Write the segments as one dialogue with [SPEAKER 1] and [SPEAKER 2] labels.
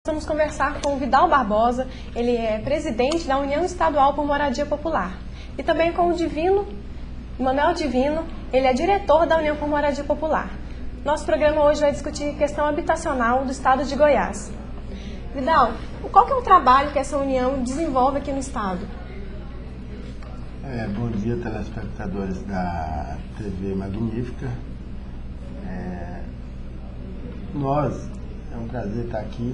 [SPEAKER 1] Vamos conversar com o Vidal Barbosa, ele é presidente da União Estadual por Moradia Popular. E também com o Manuel Divino, ele é diretor da União por Moradia Popular. Nosso programa hoje vai discutir questão habitacional do estado de Goiás. Vidal, qual que é o trabalho que essa união desenvolve aqui no estado?
[SPEAKER 2] Bom dia, telespectadores da TV Magnífica. É um prazer estar aqui.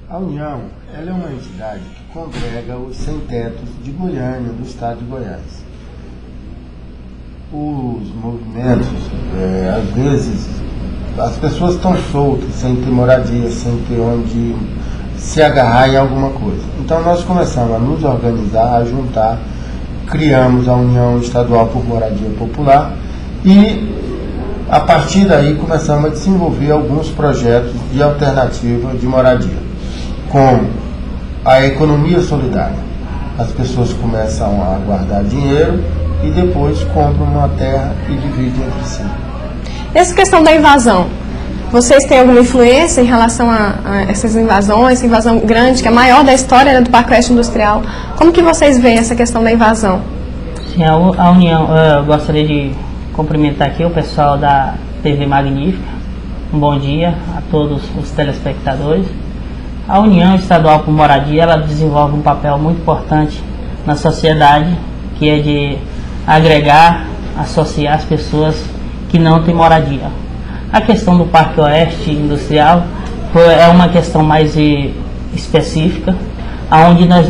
[SPEAKER 2] A União, ela é uma entidade que congrega os sem-tetos de Goiânia, do estado de Goiás. Os movimentos, às vezes, as pessoas estão soltas, sem ter moradia, sem ter onde se agarrar em alguma coisa. Então nós começamos a nos organizar, a juntar, criamos a União Estadual por Moradia Popular e a partir daí começamos a desenvolver alguns projetos de alternativa de moradia, como a economia solidária. As pessoas começam a guardar dinheiro e depois compram uma terra e dividem entre si.
[SPEAKER 1] Essa questão da invasão, vocês têm alguma influência em relação a essas invasões, essa invasão grande, que é a maior da história, né, do Parque Oeste Industrial? Como que vocês veem essa questão da invasão?
[SPEAKER 3] Sim, a União, eu gostaria de cumprimentar aqui o pessoal da TV Magnífica. Um bom dia a todos os telespectadores. A União Estadual por Moradia, ela desenvolve um papel muito importante na sociedade, que é de agregar, associar as pessoas que não têm moradia. A questão do Parque Oeste Industrial é uma questão mais específica, onde nós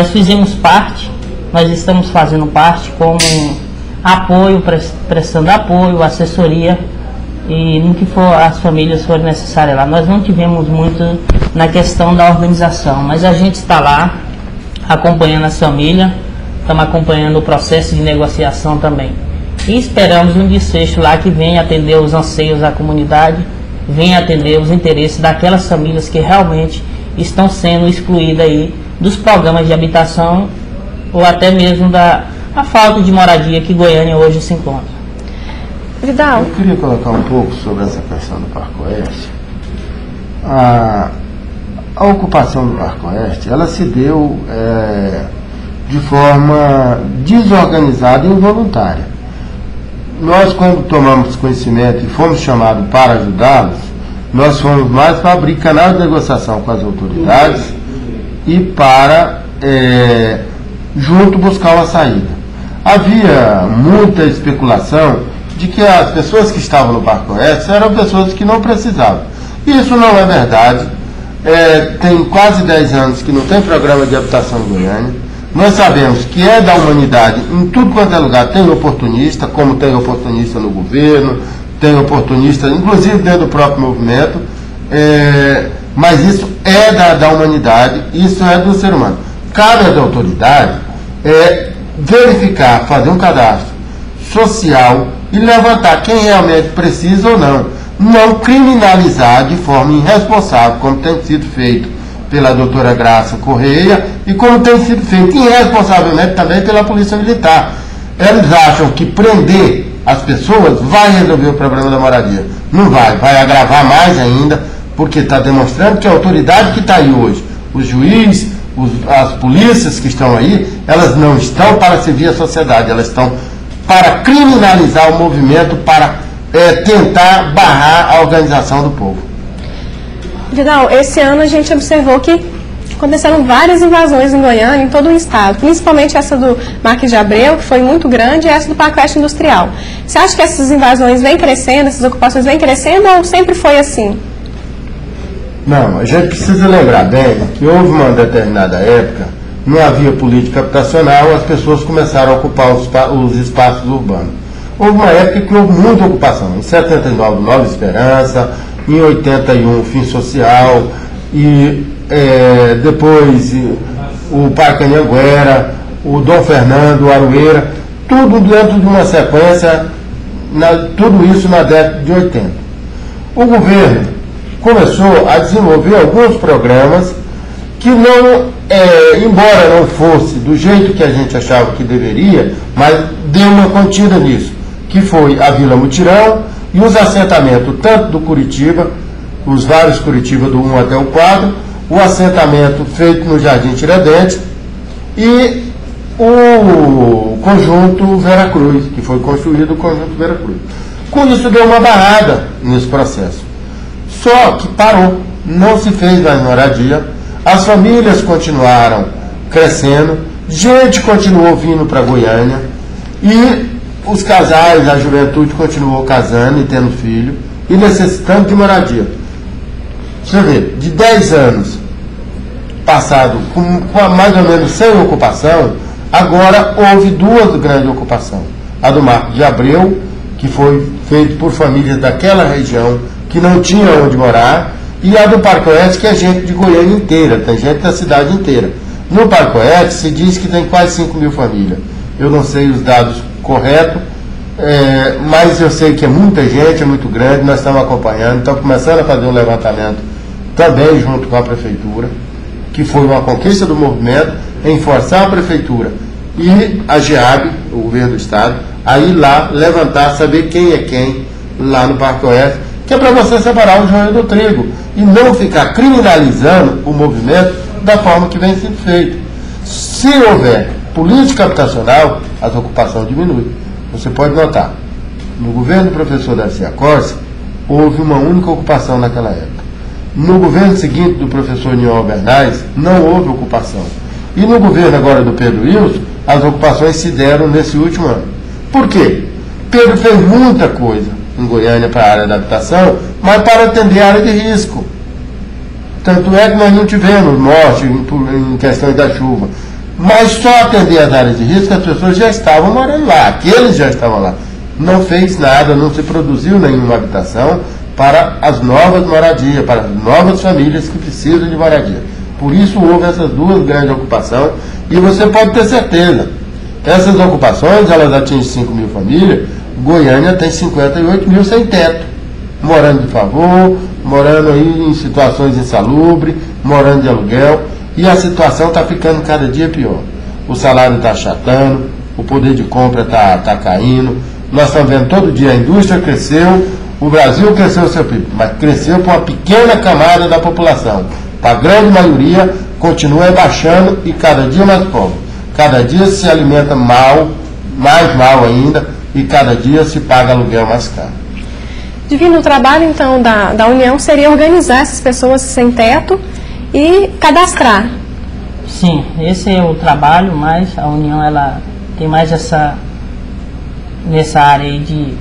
[SPEAKER 3] fizemos parte, nós estamos fazendo parte como apoio, prestando apoio, assessoria, e no que for as famílias forem necessárias lá. Nós não tivemos muito na questão da organização, mas a gente está lá acompanhando as famílias, estamos acompanhando o processo de negociação também. E esperamos um desfecho lá que venha atender os anseios da comunidade, venha atender os interesses daquelas famílias que realmente estão sendo excluídas aí dos programas de habitação ou até mesmo da falta de moradia que Goiânia hoje se encontra.
[SPEAKER 1] Vidal.
[SPEAKER 2] Eu queria colocar um pouco sobre essa questão do Parque Oeste. A ocupação do Parque Oeste, ela se deu de forma desorganizada e involuntária. Nós, quando tomamos conhecimento e fomos chamados para ajudá-los, nós fomos mais para abrir canal de negociação com as autoridades e para, junto, buscar uma saída. Havia muita especulação de que as pessoas que estavam no Parque Oeste eram pessoas que não precisavam. Isso não é verdade. Tem quase 10 anos que não tem programa de habitação em Goiânia. Nós sabemos que é da humanidade, em tudo quanto é lugar tem oportunista, como tem oportunista no governo, tem oportunista, inclusive dentro do próprio movimento, mas isso é da humanidade, isso é do ser humano. Cabe à autoridade verificar, fazer um cadastro social e levantar quem realmente precisa ou não. Não criminalizar de forma irresponsável, como tem sido feito pela doutora Graça Correia e como tem sido feito irresponsavelmente também pela Polícia Militar. Eles acham que prender as pessoas vai resolver o problema da moradia. Não vai agravar mais ainda, porque está demonstrando que a autoridade que está aí hoje, os juízes, as polícias que estão aí, elas não estão para servir a sociedade, elas estão para criminalizar o movimento, para tentar barrar a organização do povo.
[SPEAKER 1] Vidal, esse ano a gente observou que aconteceram várias invasões em Goiânia, em todo o estado, principalmente essa do Marques de Abreu, que foi muito grande, e essa do Parque Oeste Industrial. Você acha que essas invasões vêm crescendo, essas ocupações vêm crescendo, ou sempre foi assim?
[SPEAKER 2] Não, a gente precisa lembrar bem que houve uma determinada época, não havia política habitacional, as pessoas começaram a ocupar os espaços urbanos. Houve uma época que houve muita ocupação, em 79, Nova Esperança, em 81, Fim Social, e depois o Parque Anhanguera, o Dom Fernando, o Aroeira, tudo dentro de uma sequência, tudo isso na década de 80. O governo começou a desenvolver alguns programas que não, embora não fosse do jeito que a gente achava que deveria, mas deu uma contida nisso, que foi a Vila Mutirão e os assentamentos tanto do Curitiba os vários Curitiba do 1 até o 4, o assentamento feito no Jardim Tiradentes e o conjunto Veracruz, que foi construído o conjunto Veracruz. Com isso deu uma barrada nesse processo. Só que parou, não se fez mais moradia, as famílias continuaram crescendo, gente continuou vindo para Goiânia e os casais, a juventude continuou casando e tendo filho e necessitando de moradia. Você vê, de 10 anos passado com mais ou menos sem ocupação, agora houve duas grandes ocupações. A do Marco de Abreu, que foi feito por famílias daquela região que não tinha onde morar, e a do Parque Oeste, que é gente de Goiânia inteira, tem gente da cidade inteira. No Parque Oeste se diz que tem quase 5 mil famílias. Eu não sei os dados corretos, mas eu sei que é muita gente, é muito grande, nós estamos acompanhando, estamos começando a fazer um levantamento também junto com a Prefeitura, que foi uma conquista do movimento, em forçar a Prefeitura e a GEAB, o governo do Estado, a ir lá levantar, saber quem é quem lá no Parque Oeste, que é para você separar o joio do trigo e não ficar criminalizando o movimento da forma que vem sendo feito. Se houver política habitacional, a ocupação diminui. Você pode notar, no governo do professor Darcy Accorsi, houve uma única ocupação naquela época. No governo seguinte do professor Niol Bernais, não houve ocupação. E no governo agora do Pedro Wilson, as ocupações se deram nesse último ano. Por quê? Pedro fez muita coisa em Goiânia para a área da habitação, mas para atender a área de risco. Tanto é que nós não tivemos morte em questões da chuva. Mas só atender as áreas de risco, as pessoas já estavam morando lá, aqueles já estavam lá. Não fez nada, não se produziu nenhuma habitação para as novas moradias, para as novas famílias que precisam de moradia. Por isso houve essas duas grandes ocupações, e você pode ter certeza, essas ocupações, elas atingem 5 mil famílias, Goiânia tem 58 mil sem teto, morando de favor, morando aí em situações insalubres, morando de aluguel, e a situação está ficando cada dia pior. O salário está achatando, o poder de compra está caindo, nós estamos vendo todo dia a indústria cresceu, o Brasil cresceu o seu PIB, mas cresceu para uma pequena camada da população. A grande maioria continua baixando e cada dia mais pobre. Cada dia se alimenta mal, mais mal ainda, e cada dia se paga aluguel mais caro.
[SPEAKER 1] Divino, o trabalho então da União seria organizar essas pessoas sem teto e cadastrar.
[SPEAKER 3] Sim, esse é o trabalho, mas a União ela tem mais nessa área aí de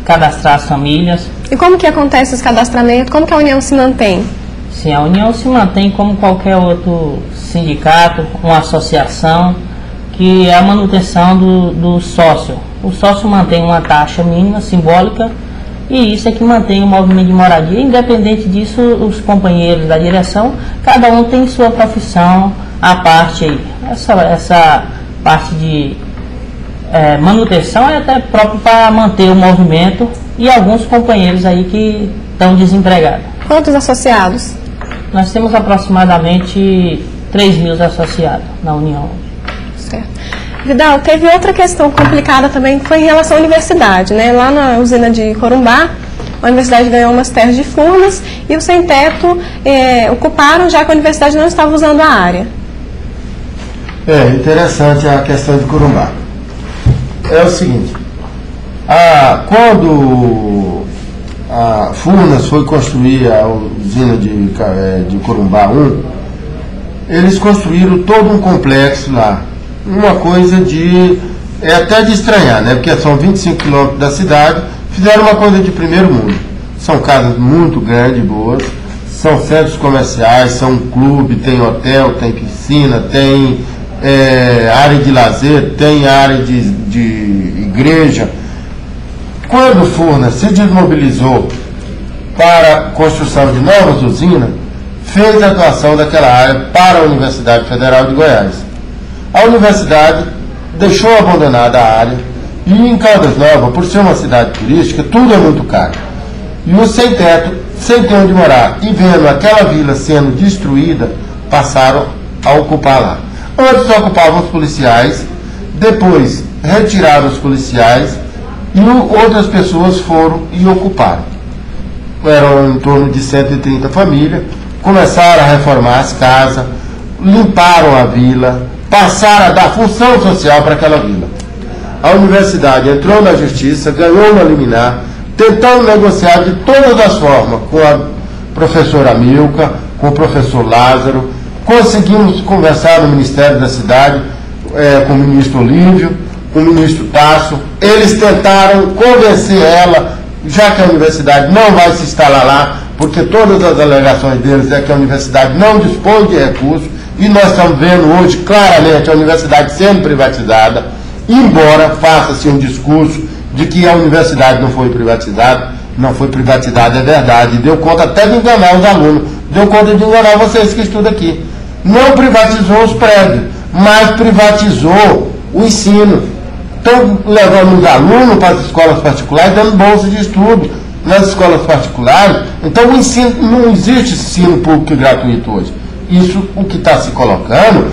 [SPEAKER 3] cadastrar as famílias.
[SPEAKER 1] E como que acontece esse cadastramento? Como que a União se mantém?
[SPEAKER 3] Sim, a União se mantém como qualquer outro sindicato, uma associação, que é a manutenção do sócio. O sócio mantém uma taxa mínima, simbólica, e isso é que mantém o movimento de moradia. Independente disso, os companheiros da direção, cada um tem sua profissão à parte aí. Essa parte de manutenção é até próprio para manter o movimento, e alguns companheiros aí que estão desempregados.
[SPEAKER 1] Quantos associados?
[SPEAKER 3] Nós temos aproximadamente 3 mil associados na União.
[SPEAKER 1] Certo. Vidal, teve outra questão complicada também, que foi em relação à universidade, né? Lá na usina de Corumbá, a universidade ganhou umas terras de Furnas e os sem-teto ocuparam, já que a universidade não estava usando a área.
[SPEAKER 2] É interessante a questão de Corumbá. É o seguinte, quando a Furnas foi construir a usina de Corumbá 1, eles construíram todo um complexo lá. Uma coisa até de estranhar, né? Porque são 25 quilômetros da cidade, fizeram uma coisa de primeiro mundo. São casas muito grandes e boas, são centros comerciais, são um clube, tem hotel, tem piscina, tem área de lazer, tem área de igreja. Quando Furnas se desmobilizou para a construção de novas usinas, fez a doação daquela área para a Universidade Federal de Goiás. A universidade deixou abandonada a área e em Caldas Novas, por ser uma cidade turística, tudo é muito caro. E os sem-teto, sem ter onde morar e vendo aquela vila sendo destruída, passaram a ocupar lá. Antes ocupavam os policiais, depois retiraram os policiais e outras pessoas foram e ocuparam. eram em torno de 130 famílias, começaram a reformar as casas, limparam a vila, passaram a dar função social para aquela vila. A universidade entrou na justiça, ganhou uma liminar, tentando negociar de todas as formas com a professora Milka, com o professor Lázaro, conseguimos conversar no Ministério da Cidade, com o ministro Olívio, com o ministro Tasso. Eles tentaram convencer ela, já que a universidade não vai se instalar lá, porque todas as alegações deles é que a universidade não dispõe de recursos, e nós estamos vendo hoje claramente a universidade sendo privatizada, embora faça-se um discurso de que a universidade não foi privatizada. Não foi privatizada, é verdade, deu conta até de enganar os alunos, deu conta de enganar vocês que estudam aqui. Não privatizou os prédios, mas privatizou o ensino. Estão levando os alunos para as escolas particulares, dando bolsa de estudo nas escolas particulares. Então o ensino, não existe ensino público e gratuito hoje. Isso, o que está se colocando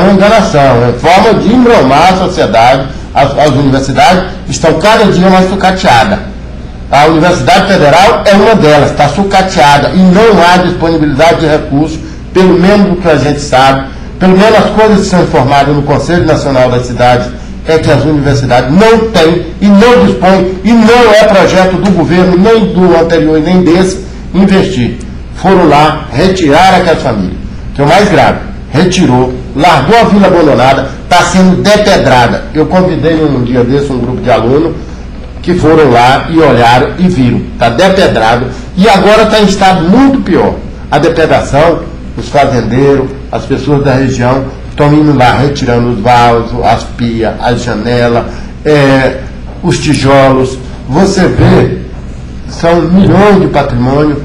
[SPEAKER 2] uma enganação, é forma de embromar a sociedade. As universidades estão cada dia mais sucateadas. A Universidade Federal é uma delas, está sucateada e não há disponibilidade de recursos, pelo menos do que a gente sabe, pelo menos as coisas que são informadas no Conselho Nacional das Cidades, é que as universidades não têm e não dispõem, e não é projeto do governo, nem do anterior e nem desse, investir. Foram lá, retiraram aquelas famílias, que é o mais grave, retirou, largou a vila abandonada, está sendo depedrada. Eu convidei um dia desse um grupo de alunos, que foram lá e olharam e viram, está depedrado, e agora está em estado muito pior. A depredação, os fazendeiros, as pessoas da região estão indo lá retirando os vasos, as pias, as janelas, os tijolos. Você vê, são milhões de patrimônio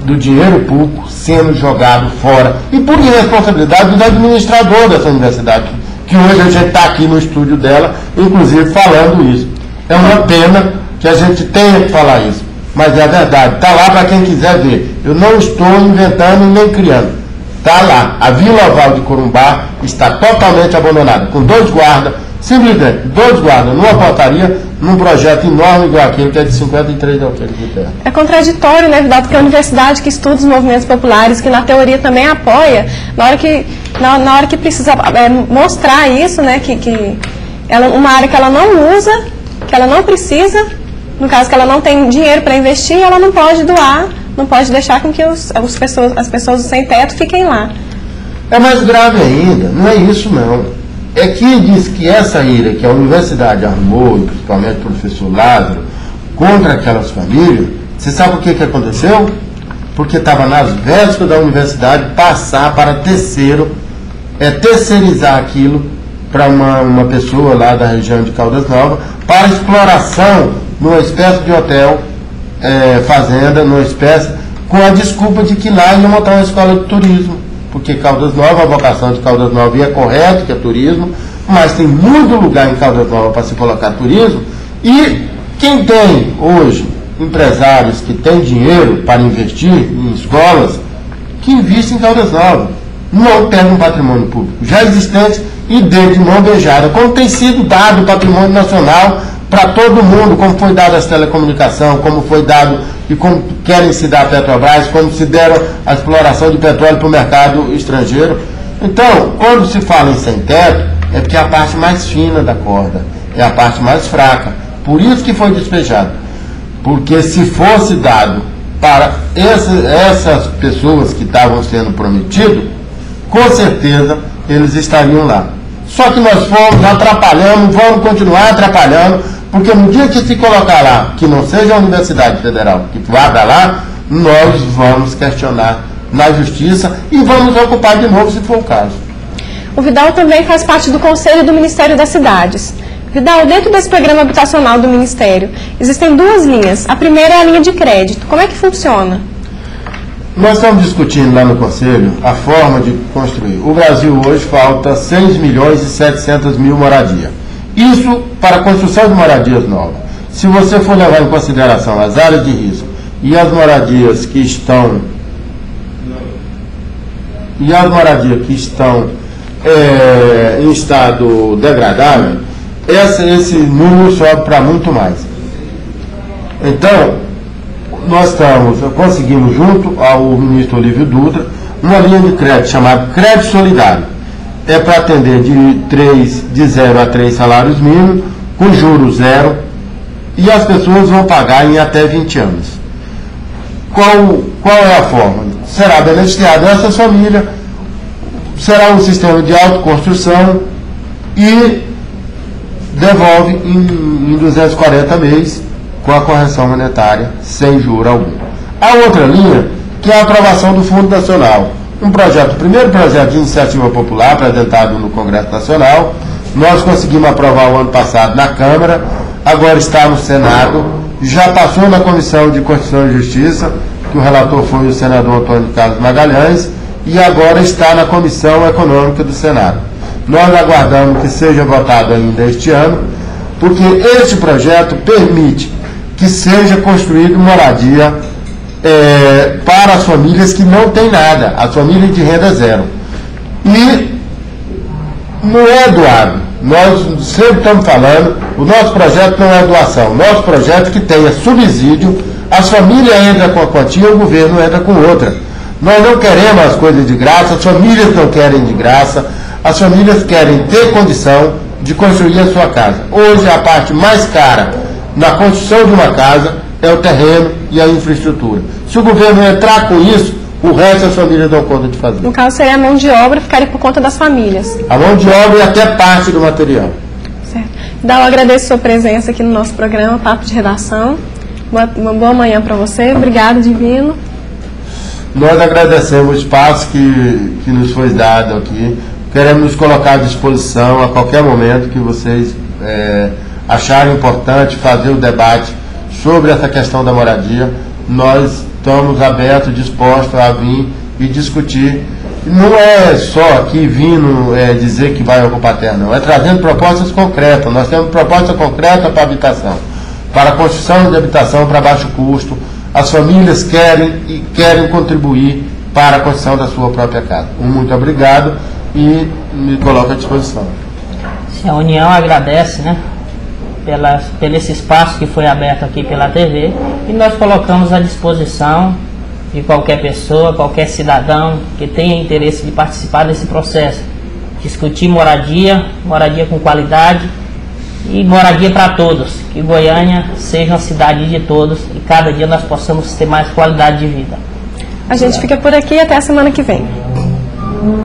[SPEAKER 2] do dinheiro público sendo jogado fora, e por irresponsabilidade dos administradores dessa universidade, que hoje a gente está aqui no estúdio dela, inclusive falando isso. É uma pena que a gente tenha que falar isso, mas é a verdade. Está lá para quem quiser ver. Eu não estou inventando nem criando. Está lá. A Vila Oval de Corumbá está totalmente abandonada, com 2 guardas, simplesmente 2 guardas numa portaria, num projeto enorme igual aquele, que é de 53 alqueires de terra.
[SPEAKER 1] É contraditório, né, Vidal, porque a universidade que estuda os movimentos populares, que na teoria também apoia, na hora que precisa mostrar isso, né, que uma área que ela não usa, que ela não precisa, no caso que ela não tem dinheiro para investir, ela não pode doar, não pode deixar com que as pessoas sem teto fiquem lá.
[SPEAKER 2] É mais grave ainda, não é isso não. É que diz que essa ira que a universidade armou, e principalmente o professor Lázaro, contra aquelas famílias, você sabe o que aconteceu? Porque estava nas vésperas da universidade passar para terceirizar aquilo para uma pessoa lá da região de Caldas Novas, para exploração numa espécie de hotel, fazenda, numa espécie, com a desculpa de que lá ia montar uma escola de turismo, porque Caldas Novas, a vocação de Caldas Novas é correto, que é turismo, mas tem muito lugar em Caldas Novas para se colocar turismo, e quem tem hoje empresários que têm dinheiro para investir em escolas, que investem em Caldas Novas, não pegam um patrimônio público já existente e dê de mão beijada, como tem sido dado o patrimônio nacional para todo mundo, como foi dado às telecomunicações, como foi dado e como querem se dar a Petrobras, como se deram a exploração de petróleo para o mercado estrangeiro. Então, quando se fala em sem teto, é porque é a parte mais fina da corda, é a parte mais fraca. Por isso que foi despejado. Porque se fosse dado para essas pessoas que estavam sendo prometidos, com certeza eles estariam lá. Só que nós fomos, atrapalhamos, vamos continuar atrapalhando, porque no dia que se colocar lá, que não seja a Universidade Federal que vá para lá, nós vamos questionar na Justiça e vamos ocupar de novo se for o caso.
[SPEAKER 1] O Vidal também faz parte do Conselho do Ministério das Cidades. Vidal, dentro desse programa habitacional do Ministério, existem 2 linhas. A primeira é a linha de crédito. Como é que funciona?
[SPEAKER 2] Nós estamos discutindo lá no Conselho a forma de construir. O Brasil hoje falta 6 milhões e 700 mil moradias. Isso para a construção de moradias novas. Se você for levar em consideração as áreas de risco e as moradias que estão em estado degradável, esse número sobe para muito mais. Então, nós conseguimos, junto ao ministro Olívio Dutra, uma linha de crédito chamada Crédito Solidário. É para atender de 0 a 3 salários mínimos, com juros zero, e as pessoas vão pagar em até 20 anos. Qual é a forma? Será beneficiada essa família, será um sistema de autoconstrução e devolve em 240 meses com a correção monetária, sem juro algum. A outra linha, que é a aprovação do Fundo Nacional. O primeiro projeto de iniciativa popular apresentado no Congresso Nacional, nós conseguimos aprovar o ano passado na Câmara, agora está no Senado, já passou na Comissão de Constituição e Justiça, que o relator foi o senador Antônio Carlos Magalhães, e agora está na Comissão Econômica do Senado. Nós aguardamos que seja votado ainda este ano, porque este projeto permite que seja construída moradia para as famílias que não têm nada, as famílias de renda zero. E não é doado. Nós sempre estamos falando, o nosso projeto não é doação, o nosso projeto que tenha subsídio, as famílias entram com a quantia, o governo entra com outra. Nós não queremos as coisas de graça, as famílias não querem de graça, as famílias querem ter condição de construir a sua casa. Hoje a parte mais cara na construção de uma casa é o terreno e a infraestrutura. Se o governo entrar com isso, o resto as famílias dão conta de fazer.
[SPEAKER 1] No caso seria a mão de obra, ficaria por conta das famílias.
[SPEAKER 2] A mão de obra e até parte do material.
[SPEAKER 1] Certo. Então, eu agradeço a sua presença aqui no nosso programa, Papo de Redação. Uma boa manhã para você. Obrigado, Divino.
[SPEAKER 2] Nós agradecemos o espaço que nos foi dado aqui. Queremos nos colocar à disposição a qualquer momento que vocês acharem importante fazer o debate sobre essa questão da moradia. Nós estamos abertos, dispostos a vir e discutir. Não é só aqui vindo dizer que vai ocupar terra, não. É trazendo propostas concretas. Nós temos proposta concreta para habitação, para a construção de habitação para baixo custo. As famílias querem contribuir para a construção da sua própria casa. Muito obrigado e me coloco à disposição.
[SPEAKER 3] A União agradece, né, pelo esse espaço que foi aberto aqui pela TV, e nós colocamos à disposição de qualquer pessoa, qualquer cidadão que tenha interesse de participar desse processo, discutir moradia com qualidade e moradia para todos, que Goiânia seja uma cidade de todos e cada dia nós possamos ter mais qualidade de vida.
[SPEAKER 1] A gente fica por aqui, até a semana que vem.